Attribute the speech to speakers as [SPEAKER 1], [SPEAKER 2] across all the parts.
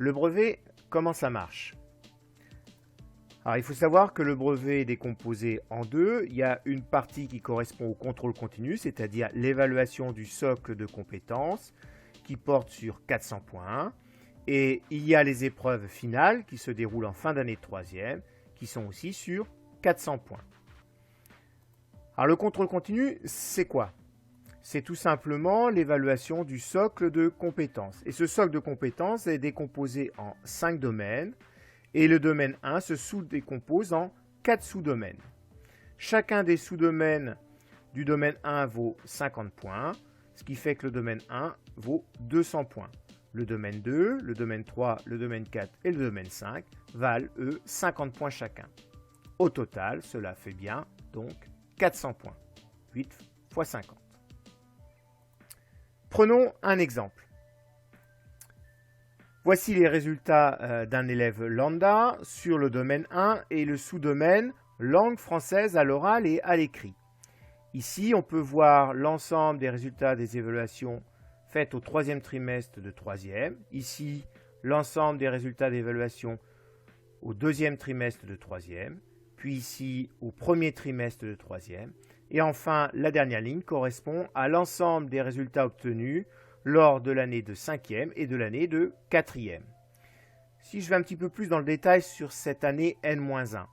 [SPEAKER 1] Le brevet, comment ça marche? Alors, il faut savoir que le brevet est décomposé en deux. Il y a une partie qui correspond au contrôle continu, c'est-à-dire l'évaluation du socle de compétences, qui porte sur 400 points. Et il y a les épreuves finales qui se déroulent en fin d'année de troisième, qui sont aussi sur 400 points. Alors, le contrôle continu, c'est quoi? C'est tout simplement l'évaluation du socle de compétences. Et ce socle de compétences est décomposé en 5 domaines. Et le domaine 1 se sous-décompose en 4 sous-domaines. Chacun des sous-domaines du domaine 1 vaut 50 points, ce qui fait que le domaine 1 vaut 200 points. Le domaine 2, le domaine 3, le domaine 4 et le domaine 5 valent, eux, 50 points chacun. Au total, cela fait bien, donc, 400 points. 8 x 50. Prenons un exemple. Voici les résultats d'un élève lambda sur le domaine 1 et le sous-domaine langue française à l'oral et à l'écrit. Ici, on peut voir l'ensemble des résultats des évaluations faites au troisième trimestre de troisième. Ici, l'ensemble des résultats d'évaluation au deuxième trimestre de troisième. Puis ici, au premier trimestre de troisième. Et enfin, la dernière ligne correspond à l'ensemble des résultats obtenus lors de l'année de 5e et de l'année de 4e. Si je vais un petit peu plus dans le détail sur cette année N-1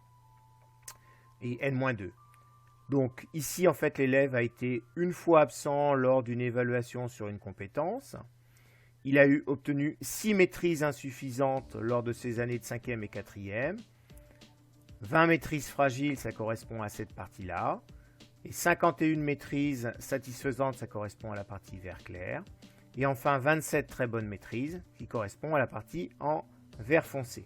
[SPEAKER 1] et N-2. Donc ici, en fait, l'élève a été une fois absent lors d'une évaluation sur une compétence. Il a obtenu 6 maîtrises insuffisantes lors de ses années de 5e et 4e. 20 maîtrises fragiles, ça correspond à cette partie-là. Et 51 maîtrises satisfaisantes, ça correspond à la partie vert clair. Et enfin 27 très bonnes maîtrises qui correspondent à la partie en vert foncé.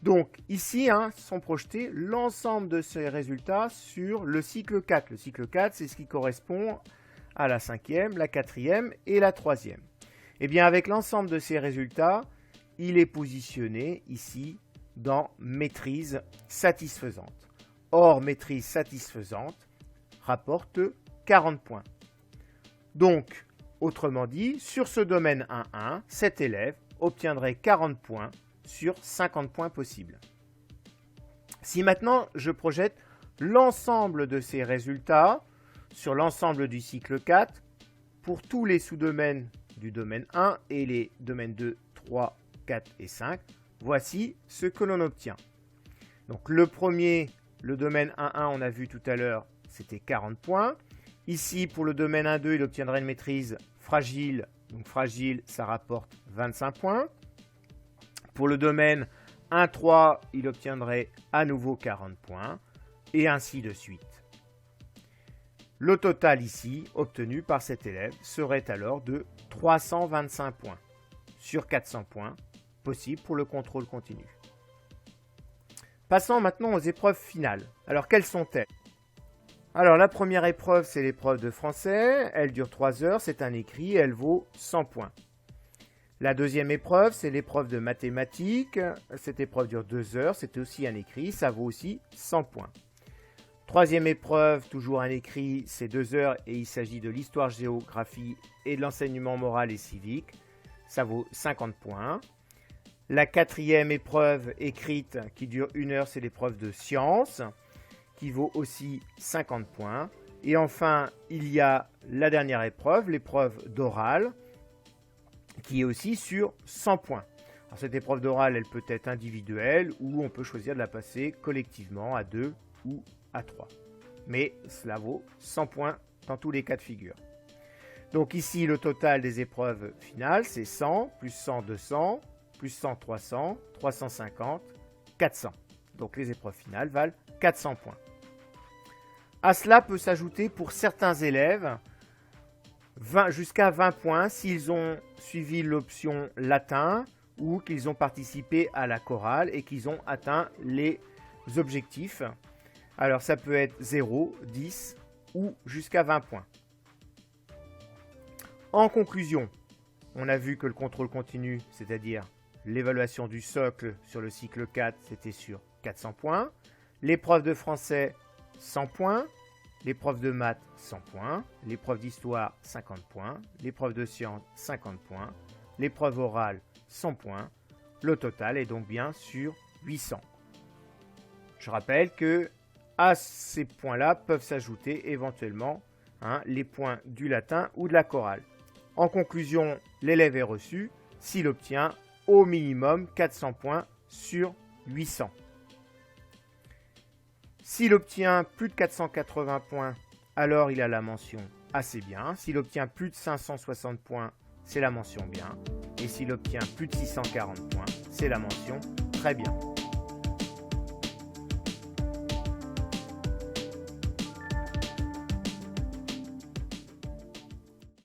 [SPEAKER 1] Donc ici sont projetés l'ensemble de ces résultats sur le cycle 4. Le cycle 4, c'est ce qui correspond à la 5e, la 4e et la 3e. Et bien avec l'ensemble de ces résultats, il est positionné ici dans maîtrise satisfaisante. Or, maîtrise satisfaisante rapporte 40 points. Donc, autrement dit, sur ce domaine 1.1, cet élève obtiendrait 40 points sur 50 points possibles. Si maintenant je projette l'ensemble de ces résultats sur l'ensemble du cycle 4 pour tous les sous-domaines du domaine 1 et les domaines 2, 3, 4 et 5, voici ce que l'on obtient. Donc le premier, le domaine 1.1, on a vu tout à l'heure, c'était 40 points. Ici, pour le domaine 1.2, il obtiendrait une maîtrise fragile. Donc fragile, ça rapporte 25 points. Pour le domaine 1.3, il obtiendrait à nouveau 40 points. Et ainsi de suite. Le total ici, obtenu par cet élève, serait alors de 325 points sur 400 points, possible pour le contrôle continu. Passons maintenant aux épreuves finales. Alors, quelles sont-elles? Alors, la première épreuve, c'est l'épreuve de français. Elle dure 3 heures, c'est un écrit, elle vaut 100 points. La deuxième épreuve, c'est l'épreuve de mathématiques. Cette épreuve dure 2 heures, c'est aussi un écrit, ça vaut aussi 100 points. Troisième épreuve, toujours un écrit, c'est 2 heures et il s'agit de l'histoire-géographie et de l'enseignement moral et civique. Ça vaut 50 points. La quatrième épreuve écrite qui dure 1 heure, c'est l'épreuve de sciences, qui vaut aussi 50 points. Et enfin, il y a la dernière épreuve, l'épreuve d'oral, qui est aussi sur 100 points. Alors, cette épreuve d'oral, elle peut être individuelle ou on peut choisir de la passer collectivement à 2 ou à 3. Mais cela vaut 100 points dans tous les cas de figure. Donc ici, le total des épreuves finales, c'est 100, plus 100, 200, plus 100, 300, 350, 400. Donc les épreuves finales valent 400 points. À cela peut s'ajouter pour certains élèves jusqu'à 20 points s'ils ont suivi l'option latin ou qu'ils ont participé à la chorale et qu'ils ont atteint les objectifs. Alors ça peut être 0, 10 ou jusqu'à 20 points. En conclusion, on a vu que le contrôle continu, c'est-à-dire l'évaluation du socle sur le cycle 4, c'était sur 400 points. L'épreuve de français, 100 points. L'épreuve de maths, 100 points. L'épreuve d'histoire, 50 points. L'épreuve de sciences, 50 points. L'épreuve orale, 100 points. Le total est donc bien sur 800. Je rappelle que à ces points-là peuvent s'ajouter éventuellement les points du latin ou de la chorale. En conclusion, l'élève est reçu s'il obtient au minimum 400 points sur 800. S'il obtient plus de 480 points, alors il a la mention assez bien. S'il obtient plus de 560 points, c'est la mention bien. Et s'il obtient plus de 640 points, c'est la mention très bien.